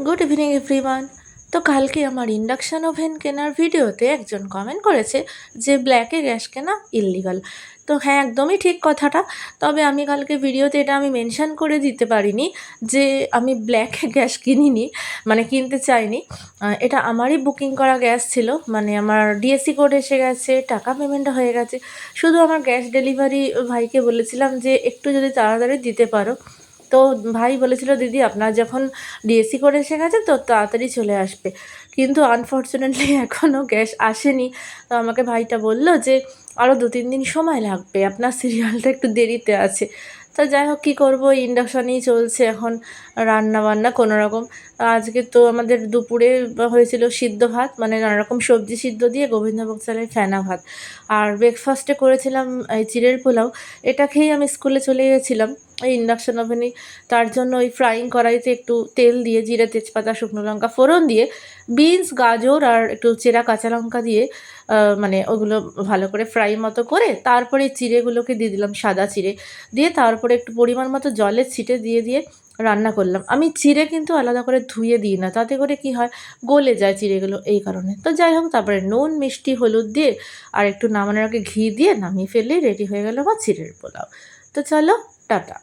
Good evening everyone. তো কালকে আমার ইন্ডাকশান ওভেন কেনার ভিডিওতে একজন কমেন্ট করেছে যে ব্ল্যাকে গ্যাস কেনা ইললিগাল। তো হ্যাঁ, একদমই ঠিক কথাটা। তবে আমি কালকে ভিডিওতে এটা আমি মেনশন করে দিতে পারিনি যে আমি ব্ল্যাকে গ্যাস কিনিনি, মানে কিনতে চাইনি। এটা আমারই বুকিং করা গ্যাস ছিল, মানে আমার ডিএসসি কোড এসে গেছে, টাকা পেমেন্ট হয়ে গেছে। শুধু আমার গ্যাস ডেলিভারি ভাইকে বলেছিলাম যে একটু যদি তাড়াতাড়ি দিতে পারো। তো ভাই বলেছিল, দিদি আপনার যখন ডিএসসি করে এসে গেছে তো তাড়াতাড়ি চলে আসবে। কিন্তু আনফর্চুনেটলি এখনও গ্যাস আসেনি। তো আমাকে ভাইটা বলল যে আরও 2-3 দিন সময় লাগবে, আপনার সিরিয়ালটা একটু দেরিতে আছে। তো যাই হোক, কী করবো, ইন্ডাকশানেই চলছে এখন রান্না বান্না কোনো রকম। আজকে তো আমাদের দুপুরে হয়েছিল সিদ্ধ ভাত, মানে নানারকম সবজি সিদ্ধ দিয়ে গোবিন্দভোগ চালের ফেনা ভাত। আর ব্রেকফাস্টে করেছিলাম এই চিড়ের পোলাও। এটা খেয়েই আমি স্কুলে চলে গেছিলাম এই ইন্ডাকশান ওভেনেই। তার জন্য ওই ফ্রাইং কড়াইতে একটু তেল দিয়ে জিরে তেজপাতা শুকনো লঙ্কা ফোড়ন দিয়ে বিনস গাজর আর একটু চেরা কাঁচা লঙ্কা দিয়ে মানে ওগুলো ভালো করে ফ্রাই মতো করে তারপরে চিড়েগুলোকে দিয়ে দিলাম, সাদা চিড়ে দিয়ে তারপরে একটু পরিমাণ মতো জলের ছিটে দিয়ে রান্না করলাম। আমি চিড়ে কিন্তু আলাদা করে ধুয়ে দিই না, তাতে করে কি হয়, গলে যায় চিড়েগুলো, এই কারণে। তো যাই হোক, তারপরে নুন মিষ্টি হলুদ দিয়ে আর একটু নামানোর আগে ঘি দিয়ে নামিয়ে ফেললেই রেডি হয়ে গেল আমার চিড়ের পোলাও। তো চলো, টাটা।